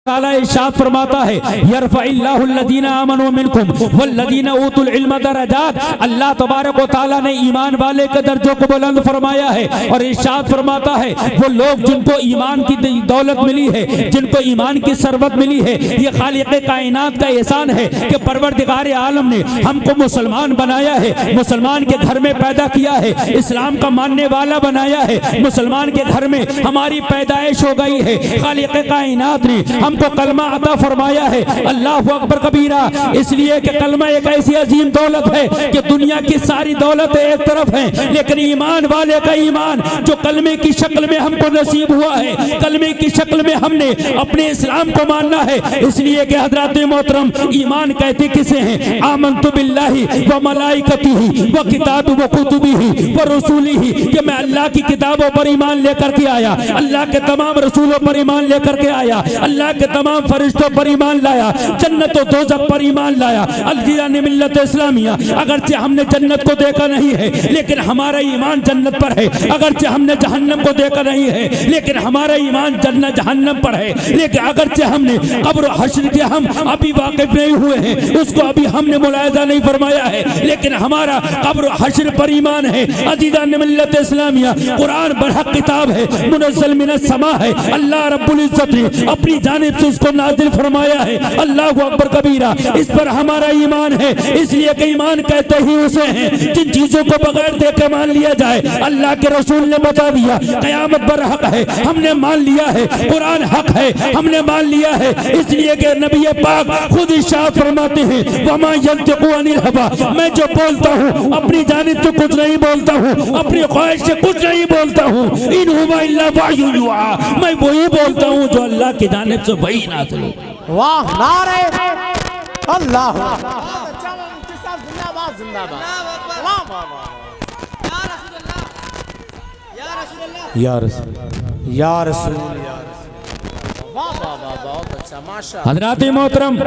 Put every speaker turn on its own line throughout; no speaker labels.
ताला इरशाद फरमाता है यरफ़इल्लाहुल्लज़ीना आमनू मिनकुम वल्लज़ीना ऊतुल इल्म दरजात। अल्लाह तबारक व तआला ने ईमान वाले के दर्जों को बुलंद फरमाया है और इरशाद फरमाता है वो लोग जिनको ईमान की दौलत मिली है, जिनको ईमान की सरबत मिली है, ये खालिक़े कायनात का एहसान है कि परवरदिगार आलम ने हमको मुसलमान बनाया है, मुसलमान के घर में पैदा किया है, इस्लाम का मानने वाला बनाया है, मुसलमान के घर में हमारी पैदाइश हो गई है। खालिक़े कायनात ने हमको कलमा अता फरमाया है। अल्लाहु अकबर कबीरा। इसलिए कि कलमा एक ऐसी अजीम दौलत है कि दुनिया की सारी दौलत एक तरफ है, लेकिन ईमान वाले का ईमान जो कलमे की शक्ल में हमको नसीब हुआ है, कलमे की शक्ल में हमने अपने इस्लाम को मानना है। इसलिए कि हज़रात मोहतरम ईमान कहते किसे हैं? आमन्तु बिल्लाहि व मलाइकतिही व किताबि व कुतुबिही व रसूलिही, कि मैं अल्लाह की किताबों पर ईमान लेकर के आया, अल्लाह के तमाम रसूलों पर ईमान लेकर के आया, अल्लाह के तमाम फरिश्तों पर ईमान लाया, जन्नत और दोज़ख पर ईमान लाया। अल-दीन मिल्लत इस्लामिया। अगरचे हमने जन्नत को देखा नहीं है, लेकिन हमारा ईमान जन्नत पर है। अगरचे हमने जहन्नम को देखा नहीं है, लेकिन हमारा ईमान जन्नत जहन्नम पर है। लेकिन अगरचे हमने कब्र हश्र के हम अभी वाकिफ नहीं हुए हैं, उसको अभी हमने मुलाहिज़ा नहीं फरमाया है, लेकिन हमारा कब्र हश्र पर ईमान है। अज़ीज़ान मिल्लत इस्लामिया, कुरान बरहक किताब है, मुनज़्ज़ल मिनस समा है। अल्लाह रब्बुल इज़्ज़त ने अपनी जानिब से उसको नाज़िल फरमाया है। अल्लाहु अकबर कबीरा। इस पर हमारा ईमान है। इसलिए कि ईमान कहते ही उसे हैं जिन चीजों को बगैर देखे मान लिया जाए। अल्लाह के रसूल ने बता दिया क़यामत पर हक है, हमने मान लिया है। कुरान हक है, हमने मान लिया है। इसलिए कि नबी पाक खुद इरशाद फरमाते हैं वमा यंतिक़ु अनिल हवा, मैं जो बोलता हूँ अपनी जानिब से कुछ नहीं बोलता हूँ, अपनी ख्वाहिश से कुछ नहीं बोलता हूँ। इन हुवा इल्ला वह्युन युहा, मैं वही बोलता हूँ जो अल्लाह की जानिब से वही नाज़िल हो।
वाह, नारे अल्लाह, जिंदाबाद जिंदाबाद, वाह वाह वाह, या रसूल या रसूल, वाह वाह वाह, बहुत अच्छा, माशा।
हज़रात मोहतरम,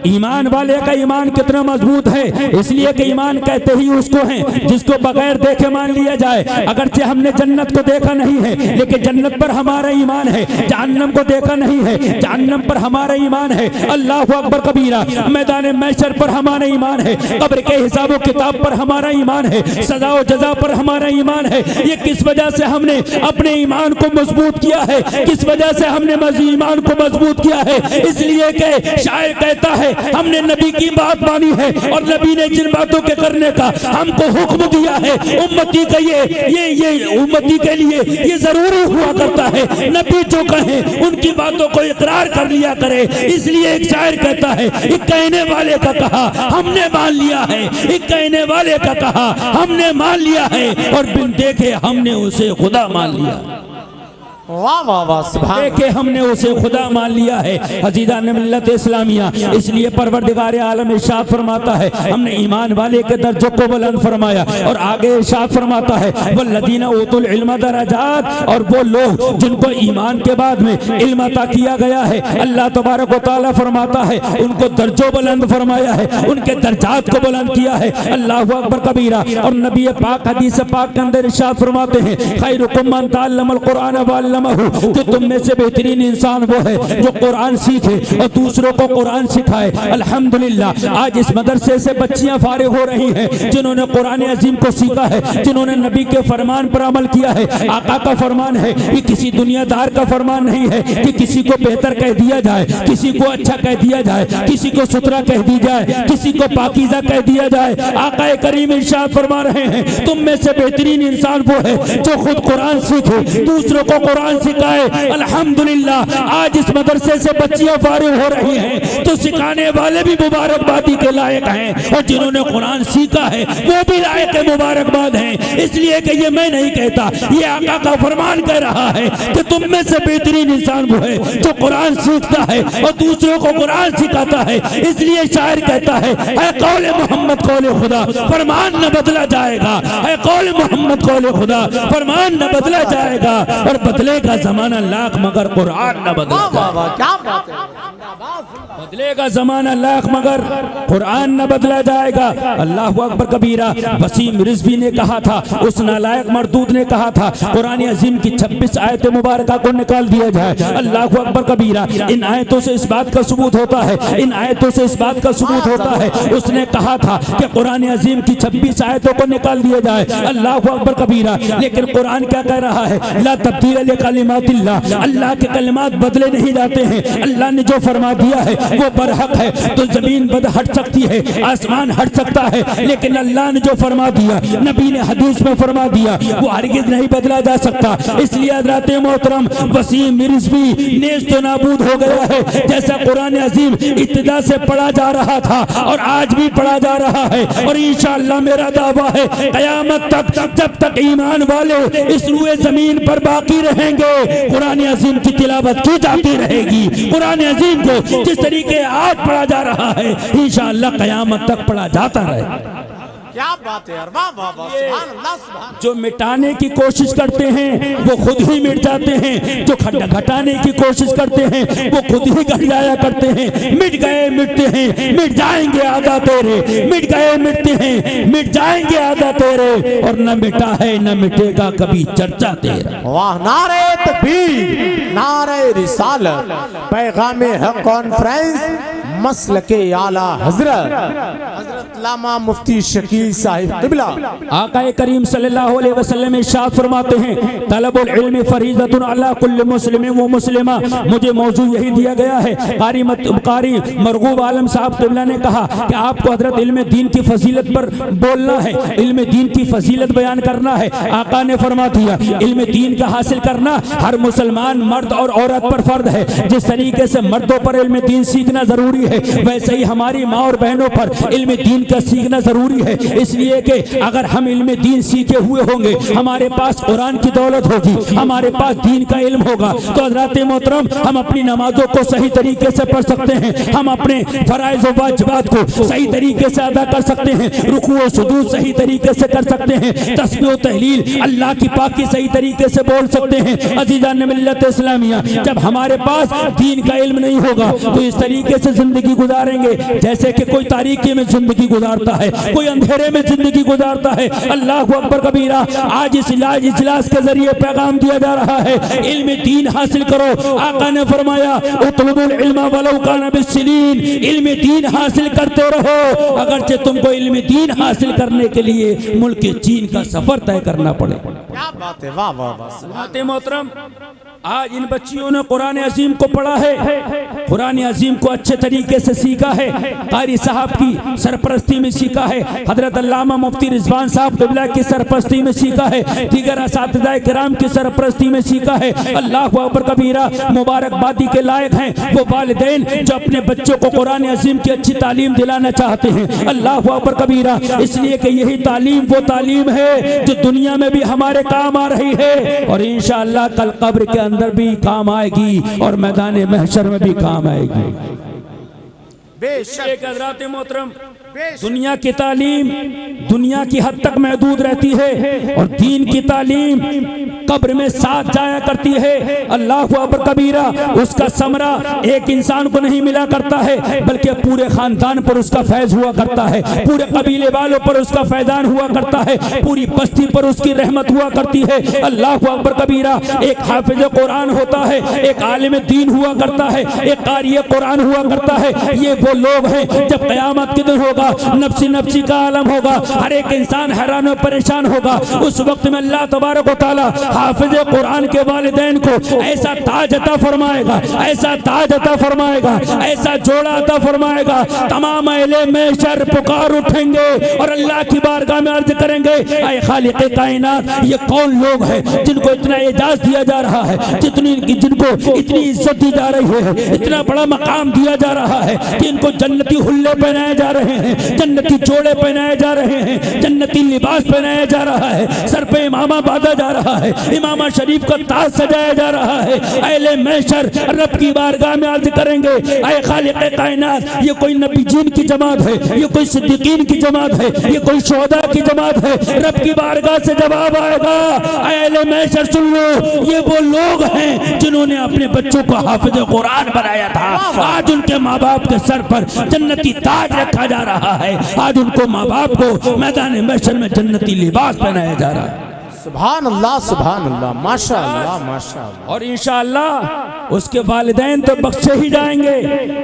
ईमान वाले का ईमान कितना मजबूत है। इसलिए कि ईमान कहते ही उसको हैं जिसको बगैर देखे मान लिया जाए। अगरचे हमने जन्नत को देखा नहीं है, लेकिन जन्नत पर हमारा ईमान है। जहन्नम को देखा नहीं है, जहन्नम पर हमारा ईमान है। अल्लाहु अकबर कबीरा। मैदान महशर पर हमारा ईमान है, कब्र के हिसाब व किताब पर हमारा ईमान है, सजा व जजा पर हमारा ईमान है। ये किस वजह से हमने अपने ईमान को मजबूत किया है, किस वजह से हमने ईमान को मजबूत किया है? इसलिए कि शायर कहता है हमने नबी की बात मानी है और नबी ने जिन बातों के करने का हमको हुक्म दिया है, उम्मती का ये उम्मती के लिए ये जरूरी हुआ करता है। नबी जो कहे उनकी बातों को इकरार कर लिया करे। इसलिए एक शायर कहता है एक कहने वाले का कहा हमने मान लिया है, एक कहने वाले का कहा हमने मान लिया है, और बिन देखे हमने उसे खुदा मान लिया।
वाह वाह वाह, सुभान
देखे हमने उसे खुदा मान लिया है। अज़ीज़ान मिल्लत इस्लामिया। इसलिए परवरदिगार आलम इरशाद फरमाता है हमने ईमान वाले के दर्जों को बुलंद फरमाया, और आगे इरशाद फरमाता है वल्लज़ीना ऊतुल इल्म दरजात, और वो लोग जिनको ईमान के बाद में इल्म अता किया गया है, अल्लाह तबारक व तआला फरमाता है उनको दर्जों बुलंद फरमाया है, उनके दर्जात को बुलंद किया है। अल्लाहु अकबर कबीरा। और नबी पाक हदीस पाक के अंदर इरशाद फरमाते हैं खैरुकुम मन तअल्लमल कुरान व कि तुम में से बेहतरीन इंसान वो है जो कुरान सीखे और दूसरों को कुरान सिखाए। अल्हम्दुलिल्लाह आज इस मदरसे से बच्चियां फारिग हो रही हैं जिन्होंने कुरान अजीम को सीखा है, जिन्होंने नबी के फरमान पर अमल किया है। आका का फरमान है, ये किसी दुनियादार का फरमान नहीं है कि किसी को बेहतर कह दिया जाए, किसी को अच्छा कह दिया जाए, किसी को सुथरा कह दी जाए, किसी को पाकीज़ा कह दिया जाए। आका करीम इरशाद फरमा रहे हैं तुम में से बेहतरीन इंसान वो है जो खुद कुरान सीखे, दूसरों को कुरान सिखाए। अल्हम्दुलिल्लाह आज इस मदरसे से बच्चियां फारिग हो रही हैं तो सिखाने वाले भी मुबारकबादी के लायक हैं, और जिन्होंने कुरान सीखा है वो भी लायक मुबारकबाद हैं। इसलिए कि ये मैं नहीं कहता, ये आका का फरमान कह रहा है कि तुम में से बेहतरीन इंसान वो है जो कुरान सीखता है और दूसरों को कुरान सिखाता है। इसलिए शायर कहता है कौले मोहम्मद कौले खुदा, फरमान न बदला जाएगा। है कौले मोहम्मद कौले खुदा, फरमान न बदला जाएगा, और बदले का जमाना लाख मगर कुरान न बदलेगा।
क्या बात है।
बदलेगा जमाना लाख मगर कुरान न बदला जाएगा। अल्लाह अकबर कबीरा। वसीम रिजवी ने कहा था, उस नालायक मरदूद ने कहा था कुरान अजीम की 26 आयत मुबारक को निकाल दिया जाए। अल्लाह अकबर कबीरा। इन आयतों से इस बात का सबूत होता है, इन आयतों से इस बात का सबूत होता है। उसने कहा था कि कुरान अजीम की 26 आयतों को निकाल दिया जाए। अल्लाह अकबर कबीरा। लेकिन कुरान क्या कह रहा है? ला तब्दील लिकलिमातिल्लाह। अल्लाह के कलिमात बदले नहीं जाते हैं। अल्लाह ने जो फरमा दिया है वो बरहक है। तो जमीन बद हट सकती है, आसमान हट सकता है, लेकिन अल्लाह ने जो फरमा दिया, नबी ने हदीस में फरमा दिया, वो हरगिज़ नहीं बदला जा सकता। इसलिए हज़रत मोहतरम वसीम रिजवी नेस्त नाबूद हो गया है। जैसा कुरान अजीम इब्तिदा से पढ़ा जा रहा था और आज भी पढ़ा जा रहा है, और इंशाअल्लाह मेरा दावा है क़यामत तक जब तक ईमान वाले इस रूए जमीन पर बाकी रहेंगे, कुरान अजीम की तिलावत की जाती रहेगी। कुरान अजीम को जिस तरीके आज पढ़ा जा रहा है इंशाअल्लाह क़यामत तक पढ़ा जाता रहेगा।
क्या बात है यार, वाह वाह वाह, सुभान अल्लाह सुभान।
जो मिटाने की कोशिश करते हैं वो खुद ही मिट जाते हैं, जो घटाने की कोशिश करते हैं वो खुद ही घट जाया करते हैं। मिट गए मिटते हैं, मिट जाएंगे आधा तेरे, मिट गए मिटते हैं, मिट जाएंगे आधा तेरे, और न मिटा है न मिटेगा कभी चर्चा तेरा।
वाह, नारे तकबीर, नारे रिसालत, पैगामे हक कॉन्फ्रेंस, मसलके आला हजरत लामा मुफ्ती शकील साहिब क़िबला।
आका करीम सल्लल्लाहु अलैहि वसल्लम इरशाद फरमाते हैं, तलबुल इल्म फरीज़तुन अला कुल्लि मुस्लिम व मुस्लिमा। मुझे मौजू यही दिया गया है। कारी मरगूब आलम साहब क़िबला ने कहा कि आपको हजरत इल्म दीन की फजीलत पर बोलना है, इल्म दीन की फजीलत बयान करना है। आका ने फरमा दिया इल्म दीन का हासिल करना हर मुसलमान मर्द और औरत पर फर्द है। जिस तरीके से मर्दों पर इल्म दीन सीखना जरूरी है, वैसे ही हमारी माँ और बहनों पर इल्म दीन का सीखना जरूरी है। इसलिए कि अगर हम इल्म दीन सीखे हुए होंगे, हमारे पास कुरान की दौलत होगी, हमारे पास दीन का इल्म होगा, तो हज़रत मोहतरम हम अपनी नमाजों को सही तरीके से पढ़ सकते हैं, हम अपने फराइज़ और वाजिबात को सही तरीके से अदा कर सकते हैं, रुकू और सुजूद सही तरीके से कर सकते हैं, तस्बीह और तहलील अल्लाह की पाकी सही तरीके से बोल सकते हैं। अज़ीज़ान मिल्लत इस्लामिया, जब हमारे पास दीन का इल्म नहीं होगा तो इस तरीके से जिंदगी गुजारेंगे जैसे कि कोई तारीकी में जिंदगी गुजारता है, कोई अंधेरे में जिंदगी गुजारता है। अल्लाह अकबर कबीरा। आज इस इजलास के जरिए पैगाम दिया जा रहा है, इल्म दीन हासिल करो। आका ने फरमाया उतलुबुल इल्म वलौ काना बिस्सिनीन, इल्म दीन हासिल करते रहो, अगरचे तुमको इल्म दीन हासिल करने के लिए मुल्क चीन का सफर तय करना पड़े।
क्या बात है, वाह वाह वाह।
मोहतरम, आज इन बच्चियों ने कुरान अजीम को पढ़ा है, कुरान अजीम को अच्छे तरीके से सीखा है, कारी साहब की सरपरस्ती में सीखा है, हजरत अल्लामा मुफ्ती रिजवान साहब क़िबला की सरपरस्ती में सीखा है, दीगर असातिज़ाए किराम की सरपरस्ती में सीखा है। अल्लाह अकबर कबीरा। मुबारकबादी के लायक हैं वो वालिदैन जो अपने बच्चों को कुरान अजीम की अच्छी तालीम दिलाना चाहते हैं। अल्लाह अकबर कबीरा। इसलिए कि यही तालीम वो तालीम है जो दुनिया में भी हमारे काम आ रही है, और इंशाअल्लाह कल कब्र के अंदर भी काम आएगी और मैदान महशर में भी काम आएगी।
बेशक
हज़रात मोहतरम, दुनिया की तालीम दुनिया की हद तक महदूद रहती है और दीन की तालीम कब्र में साथ जाया करती है। अल्लाह अकबर कबीरा। उसका समरा एक इंसान को नहीं मिला करता है, बल्कि पूरे खानदान पर उसका फैज हुआ करता है, पूरे कबीले वालों पर उसका फैजान हुआ करता है, पूरी बस्ती पर उसकी रहमत हुआ करती है। अल्लाह अकबर कबीरा। एक हाफिज कुरान होता है, एक आलिम दीन हुआ करता है, एक कारी कुरान हुआ करता है। ये वो लोग हैं जब क़यामत के दिन होगा, नफ्सी नफ्सी का आलम होगा, हर एक इंसान हैरान और परेशान होगा। उस वक्त में अल्लाह तबारक व तआला हाफिज कुरान के वालिदैन को ऐसा ताज अता फरमाएगा, ऐसा ताज अता फरमाएगा, ऐसा जोड़ा अता फरमाएगा। तमाम अहले महशर पुकार उठेंगे और अल्लाह की बारगाह में अर्ज करेंगे, ऐ खालिक़ कायनात, ये कौन लोग हैं जिनको इतना एजाज दिया जा रहा है, जिनको इतनी इज्जत दी जा रही है, इतना बड़ा मकाम दिया जा रहा है कि इनको जन्नती हुल्ले पहनाए जा रहे हैं। हैं, जन्नती जोड़े पहनाए जा रहे हैं, जन्नती लिबास पहनाया जा रहा है, सर पे इमामा बांधा जा रहा है, इमामा शरीफ का ताज सजाया जा रहा है। अहले महशर रब की बारगाह में अर्ज करेंगे, ऐ खालिक कायनात, ये कोई नबीजीन की जमात है, ये कोई सिद्दीकीन की जमात है, ये कोई शुहदा की जमात है। रब की बारगाह से जवाब आएगा, अहले महशर सुन लो, ये वो लोग हैं जिन्होंने अपने बच्चों को हाफिज कुरान बनाया था। आज उनके माँ बाप के सर पर जन्नती ताज रखा जा रहा है, आज उनको माँ बाप को मैदान महशर में जन्नती लिबास पहनाया जा रहा है।
सुभान अल्लाह, माशाअल्लाह माशाअल्लाह।
और इंशाअल्लाह उसके वालिदैन तो बख्शे ही जाएंगे।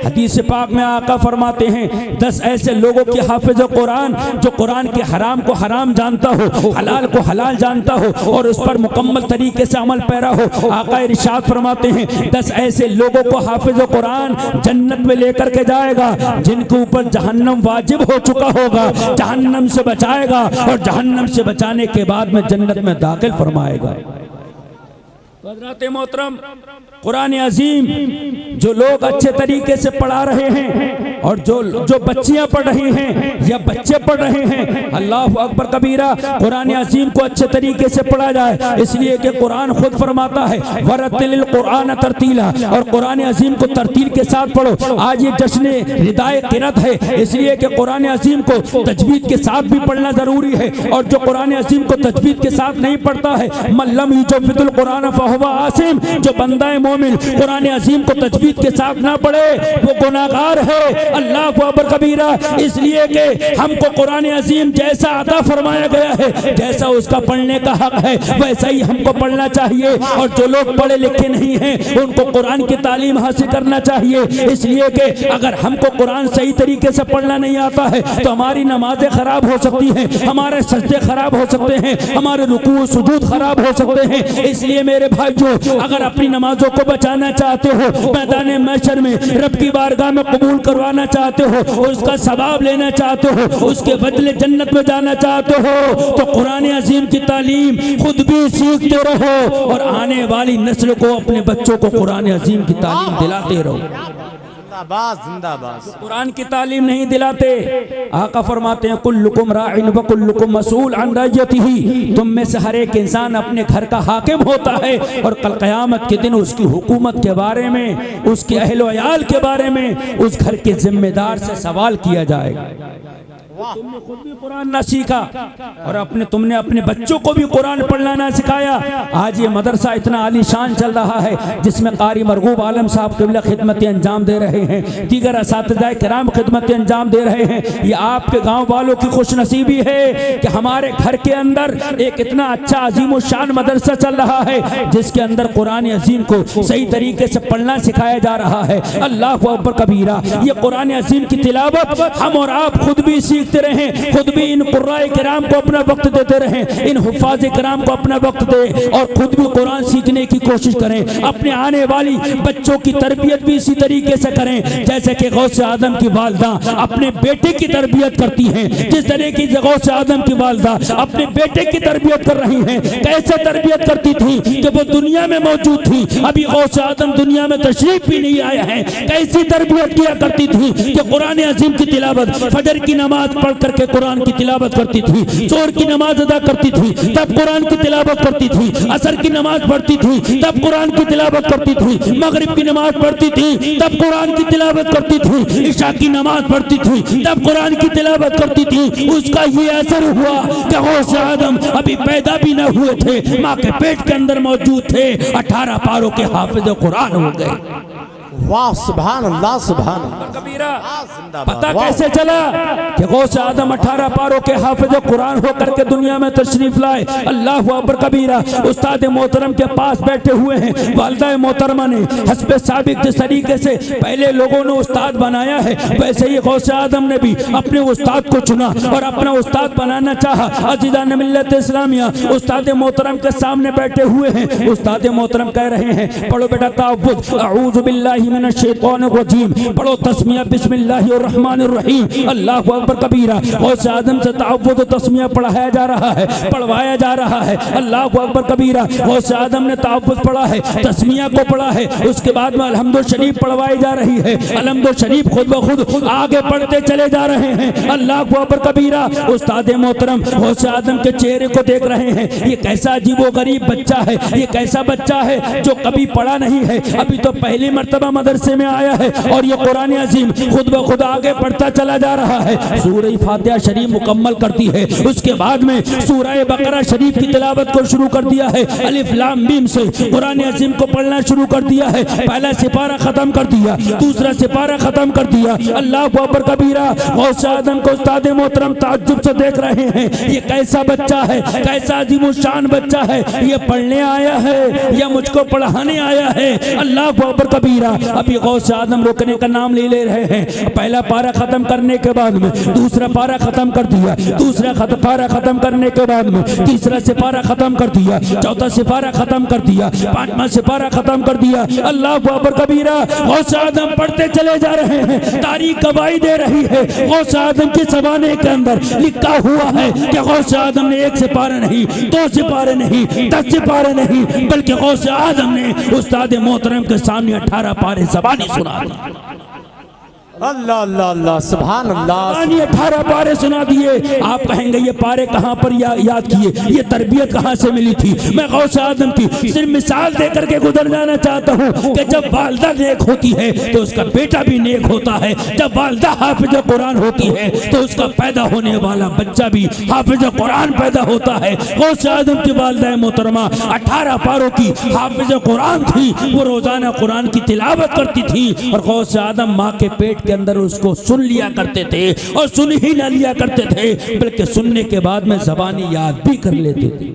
हदीस पाक में आका फरमाते हैं 10 ऐसे लोगों के हाफिज कुरान जो कुरान के हराम को हराम जानता हो, हलाल को हलाल जानता हो और उस पर मुकम्मल तरीके से अमल पैरा हो। आका इरशाद फरमाते हैं 10 ऐसे लोगों को हाफिज कुरान जन्नत में लेकर के जाएगा जिनके ऊपर जहन्नम वाजिब हो चुका होगा, जहन्नम से बचाएगा और जहन्नम से बचाने के बाद में जन्नत में दाखिल फरमाएगा। हज़रात मोहतरम, कुरान अजीम जो लोग अच्छे तरीके से पढ़ा रहे हैं और जो बच्चियां पढ़ रही हैं या बच्चे पढ़ रहे हैं, अल्लाह अकबर कबीरा, कुरान अजीम को अच्छे तरीके से पढ़ा जाए, इसलिए कि कुरान खुद फरमाता है वरतिल कुरान तरतीला, और कुरान अजीम को तरतील के साथ पढ़ो। आज ये जश्न रिदाए क़िरात है, इसलिए कि कुरान अजीम को तजवीद के साथ भी पढ़ना जरूरी है, और जो कुरान अजीम को तजवीद के साथ नहीं पढ़ता है, मल्लम युजव्विदुल कुरान फहुवा आसिम, जो बंदा मोमिन कुरान अजीम को तजवीद के साथ ना पढ़े वो गुनाहगार है। अल्लाह को अकबर कबीरा, इसलिए कि हमको कुरान अजीम जैसा अता फरमाया गया है, जैसा उसका पढ़ने का हक है वैसा ही हमको पढ़ना चाहिए। और जो लोग पढ़े लिखे नहीं हैं उनको कुरान की तालीम हासिल करना चाहिए, इसलिए कि अगर हमको कुरान सही तरीके से पढ़ना नहीं आता है तो हमारी नमाजें खराब हो सकती हैं, हमारे सजदे खराब हो सकते हैं, हमारे रुकू सुजूद खराब हो सकते हैं। इसलिए मेरे भाइयों, अगर अपनी नमाजों को बचाना चाहते हो, मैदान महशर में रब की बारगाह में कबूल करवाना चाहते हो, उसका सवाब लेना चाहते हो, उसके बदले जन्नत में जाना चाहते हो, तो कुरान अजीम की तालीम खुद भी सीखते रहो और आने वाली नस्ल को, अपने बच्चों को कुरान अजीम की तालीम दिलाते रहो।
जिंदाबाद जिंदाबाद।
कुरान की तालीम नहीं दिलाते, आका फरमाते हैं कुल्लुकुम राइन व कुल्लुकुम मसूल अन रइयतिही, तुम में से हर एक इंसान अपने घर का हाकिम होता है और कल क़यामत के दिन उसकी हुकूमत के बारे में, उसके अहल व अयाल के बारे में, उस घर के जिम्मेदार से सवाल किया जाएगा। तुमने खुद भी कुरान ना सीखा और तुमने अपने बच्चों को भी कुरान पढ़ना ना सिखाया। आज ये मदरसा इतना आलीशान चल रहा है जिसमें कारी मरगूब आलम साहब क़िबला खिदमतें अंजाम दे रहे हैं, दीगर असातिज़ाए किराम खिदमतें अंजाम दे रहे हैं। ये आपके गाँव वालों की खुशनसीबी है कि हमारे घर के अंदर एक इतना अच्छा अजीम शान मदरसा चल रहा है जिसके अंदर कुरान अजीम को सही तरीके से पढ़ना सिखाया जा रहा है। अल्लाह अकबर कबीरा, ये कुरान अजीम की तिलावत हम और आप खुद भी सीखते रहें, खुद भी इन कुर्राए किराम को अपना वक्त देते रहें, इन हुफ़ाज़ किराम को अपना वक्त दे और खुद भी कुरान सीखने की कोशिश करें। अपने आने वाली बच्चों की तरबियत भी इसी तरीके से करें जैसे कि गौसे आदम की वालदा अपने बेटे की तरबियत करती हैं, जिस तरह की गौसे आदम की वालदा अपने बेटे की तरबियत कर रही हैं। कैसे तरबियत करती थी जब वो दुनिया में मौजूद थी, अभी गौसे आदम दुनिया में तशरीफ भी नहीं आया है, कैसी तरबियत किया करती थी कि कुरान अजीम की तिलावत, फजर की नमाज पढ़ करके कुरान की तिलावत करती थी, जोर की नमाज अदा करती थी तब कुरान की तिलावत करती थी, असर की नमाज पढ़ती थी तब कुरान की तिलावत करती थी, मगरिब की नमाज पढ़ती थी तब कुरान की तिलावत करती थी, इशा की नमाज पढ़ती थी तब कुरान की तिलावत करती थी। उसका ये असर हुआ कि गौसे आदम अभी पैदा भी न हुए थे, माँ के पेट के अंदर मौजूद थे, 18 पारों के हाफिज कुरान हो गए।
वाह सुभान अल्लाह सुभान अल्लाह
कबीरा। पता कैसे चला कि गौसे आदम 18 पारों के हाफिज कुरान होकर के दुनिया में तशरीफ लाए। अल्लाह अकबर कबीरा। उस्ताद मोहतरम के पास बैठे हुए हैं, वालिदा मोहतरमा ने हस्बे साबिक जिस तरीके से पहले लोगों ने उस्ताद बनाया है वैसे ही गौसे आदम ने भी अपने उस्ताद को चुना और अपना उस्ताद बनाना चाहा। अज़ीज़ान मिल्लत इस्लामिया उस्ताद मोहतरम के सामने बैठे हुए हैं। उस्ताद मोहतरम कह रहे हैं पढ़ो बेटा तावुज़, अऊज़ु बिल्लाहि मिनश्शैतानिर्रजीम। पढ़ो तस्मिया बिस्मिल्लाहिर्रहमानिर्रहीम, अल्लाहु अकबर कबीरा। गौसे आजम से तअव्वुज़ तस्मिया पढ़ाया जा रहा है, पढ़वाया जा रहा है। अल्लाहु अकबर कबीरा। गौसे आजम ने तअव्वुज़ पढ़ा है, तस्मिया को पढ़ा है, उसके बाद में अलहम्दुल शरीफ पढ़वाई जा रही है। अलहम्दुल शरीफ खुद ब खुद आगे पढ़ते चले जा रहे हैं। अल्लाहु अकबर कबीरा। उस्ताद मोहतरम गौसे आजम के चेहरे को देख रहे हैं, ये कैसा अजीबो गरीब बच्चा है, ये कैसा बच्चा है जो कभी पढ़ा नहीं है, अभी तो पहली मर्तबा मदरसे में आया है और ये कुरान अजीम खुद ब खुद आगे पढ़ता चला जा रहा है। सूरह फातिहा शरीफ मुकम्मल करती है, उसके बाद में सूरह बकरा शरीफ की तिलावत को शुरू कर दिया है। अलिफ लाम मीम से कुरान अजीम को पढ़ना शुरू कर दिया है। पहला सिपारा खत्म कर दिया, दूसरा सिपारा खत्म कर दिया। अल्लाह अकबर कबीरा। गौसे आजम को उस्ताद मोहतरम ताज्जुब से देख रहे हैं, ये कैसा बच्चा है, कैसा अजीमुशान बच्चा है, ये पढ़ने आया है या मुझको पढ़ाने आया है। अल्लाह अकबर कबीरा। अभी गौसे आजम रुकने का नाम ले रहे हैं। पहला पारा खत्म करने के बाद में दूसरा पारा खत्म कर दिया, दूसरा पारा खत्म करने के बाद में तीसरा सिपारा खत्म कर दिया, चौथा सिपारा खत्म कर दिया, पांचवा सिपारा खत्म कर दिया। अल्लाह अकबर कबीरा। गौसे आजम पढ़ते चले जा रहे हैं, तारीख गवाही दे रही है। गौसे आजम की ज़बाने के अंदर लिखा हुआ है कि गौसे आजम ने एक सिपारा नहीं, दो सिपारे नहीं, 10 सिपारे नहीं, बल्कि गौसे आजम ने उस्ताद मोहतरम के सामने 18 पारे ज़बानी सुना दी।
अल्लाह अल्लाह अल्लाह सुभान अल्लाह।
18 पारे सुना दिए। आप कहेंगे ये पारे कहाँ पर याद किए, ये तरबियत कहाँ से मिली थी? मैं गौसे आजम की सिर्फ मिसाल दे करके गुजर जाना चाहता हूँ कि जब वालदा नेक होती है तो उसका बेटा भी नेक होता है। जब वालदा हाफिज कुरान होती है तो उसका पैदा होने वाला बच्चा भी हाफिज कुरान पैदा होता है। गौसे आजम की वालदा मोहतरमा 18 पारों की हाफिज कुरान थी, वो रोजाना कुरान की तिलावत करती थी और गौसे आजम माँ के पेट के अंदर उसको सुन लिया करते थे और सुन ही ना लिया करते थे, बल्कि सुनने के बाद में ज़बानी याद भी कर लेते थे।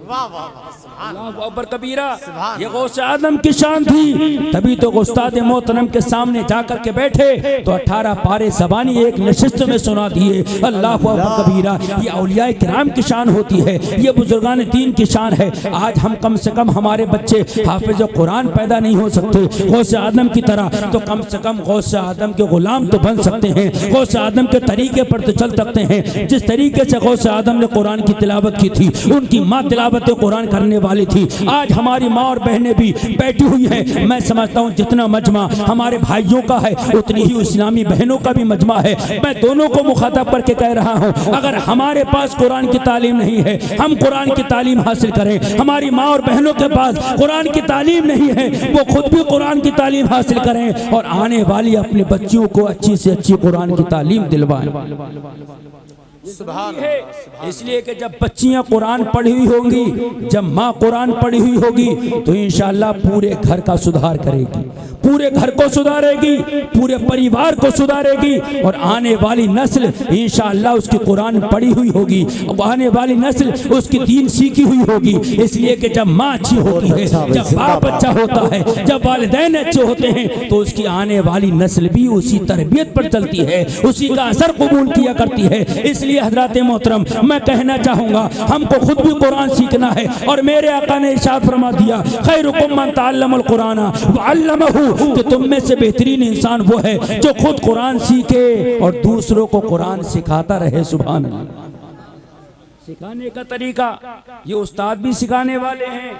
वाह वाह वाह
अल्लाहु अकबर कबीरा। ये गौसे आजम की शान थी। तभी तो उस्ताद मोहतरम के सामने जाकर के बैठे तो 18 पारे ज़बानी एक नशिस्त में सुना दिए। अल्लाहु अकबर कबीरा। ये औलिया किराम की शान होती है, ये बुजुर्गान दीन की शान है। आज हम कम से कम हमारे बच्चे हाफिज कुरान पैदा नहीं हो सकते गौसे आजम की तरह, तो कम से कम गौसे आजम के गुलाम तो बन सकते हैं, गौसे आजम के तरीके पर तो चल सकते हैं। जिस तरीके से गौसे आजम ने कुरान की तिलावत की थी, उनकी माँ तिलावत कुरान करने वाली थी। आज हमारी माँ और बहनें भी बैठी हुई हैं। मैं समझता हूँ जितना मजमा हमारे भाइयों का है उतनी ही इस्लामी बहनों का भी मजमा है। मैं दोनों को मुखातब करके कह रहा हूँ, अगर हमारे पास कुरान की तालीम नहीं है, हम कुरान की तालीम हासिल करें। हमारी माँ और बहनों के पास कुरान की तालीम नहीं है, वो खुद भी कुरान की तालीम हासिल करें और आने वाली अपने बच्चियों को अच्छी से अच्छी कुरान की तालीम दिलवाएं। इसलिए कि जब बच्चियां कुरान पढ़ी हुई होंगी, जब माँ कुरान पढ़ी हुई होगी तो इंशाअल्लाह पूरे घर का सुधार करेगी, पूरे घर को सुधारेगी, पूरे परिवार को सुधारेगी और आने वाली नस्ल इंशाअल्लाह उसकी कुरान पढ़ी हुई होगी, आने वाली नस्ल उसकी दीन सीखी हुई होगी। इसलिए कि जब माँ अच्छी होती है, जब बाप अच्छा होता है, जब वालिदैन अच्छे होते हैं तो उसकी आने वाली नस्ल भी उसी तरबियत पर चलती है, उसी का असर कबूल किया करती है। इसलिए हज़रात मोहतरम मैं कहना चाहूँगा, हमको खुद भी कुरान सीखना है और मेरे आका ने इरशाद फरमा दिया, खैरुकुम मन तअल्लमल कुरान व अल्लमहु, कि तुम में से बेहतरीन इंसान वो है जो खुद कुरान सीखे और दूसरों को कुरान सिखाता रहे। सुभान अल्लाह। सिखाने का तरीका ये उस्ताद भी सिखाने वाले हैं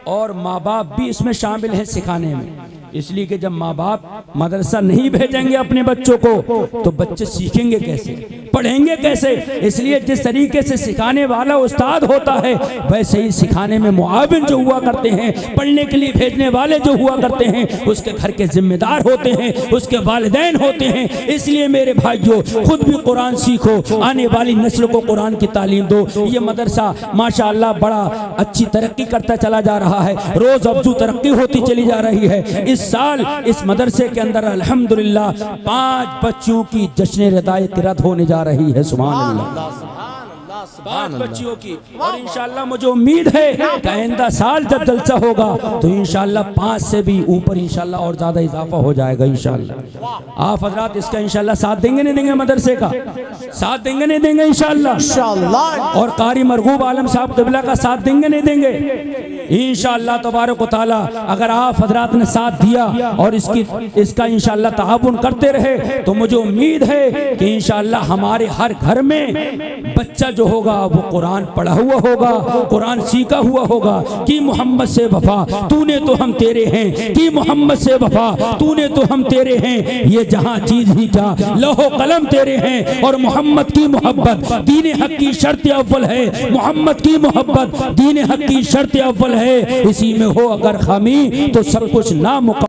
और माँ बाप भी इसमें शामिल हैं सिखाने में। इसलिए कि जब माँ बाप मदरसा नहीं भेजेंगे अपने बच्चों को तो बच्चे सीखेंगे कैसे, पढ़ेंगे कैसे? इसलिए जिस तरीके से सिखाने वाला उस्ताद होता है वैसे ही सिखाने में मुआविन जो हुआ करते हैं, पढ़ने के लिए भेजने वाले जो हुआ करते हैं, उसके घर के जिम्मेदार होते हैं, उसके वालिदैन होते हैं। इसलिए मेरे भाइयों खुद भी कुरान सीखो, आने वाली नस्ल को कुरान की तालीम दो। ये मदरसा माशाअल्लाह बड़ा अच्छी तरक्की करता चला जा रहा है, रोज अफजू तरक्की होती चली जा रही है। इस साल इस मदरसे के अंदर अल्हम्दुलिल्लाह 5 बच्चियों की जश्न रदाए किरात होने जा रही है। सुभान अल्लाह। 5 बच्चियों की, और इंशाअल्लाह मुझे उम्मीद है कि आइंदा साल जब जलसा होगा तो इंशाअल्लाह 5 से भी ऊपर इंशाअल्लाह और ज्यादा इजाफा हो जाएगा इंशाअल्लाह। आप हजरात इसका इंशाअल्लाह साथ देंगे नहीं देंगे? मदरसे का साथ देंगे नहीं देंगे? इंशाअल्लाह। और कारी मरगूब आलम साहब क़िबला का साथ देंगे नहीं देंगे? इंशाअल्लाह तबारक व तआला अगर आप हजरात ने साथ दिया और इसका इंशाअल्लाह ताउन करते रहे तो मुझे उम्मीद है कि इंशाअल्लाह हमारे हर घर में बच्चा जो होगा वो कुरान पढ़ा हुआ होगा, कुरान सीखा हुआ होगा कि मोहम्मद से वफा तूने तो हम तेरे हैं, कि मोहम्मद से वफा तूने तो हम तेरे हैं। ये जहां चीज ही क्या लौहो कलम तेरे हैं और मोहम्मद की मोहब्बत दीन हक की शर्त अव्वल है, मोहम्मद की मोहब्बत दीन हक की शर्त अव्वल है। इसी में हो अगर खामी तो सब कुछ नामुकम्मल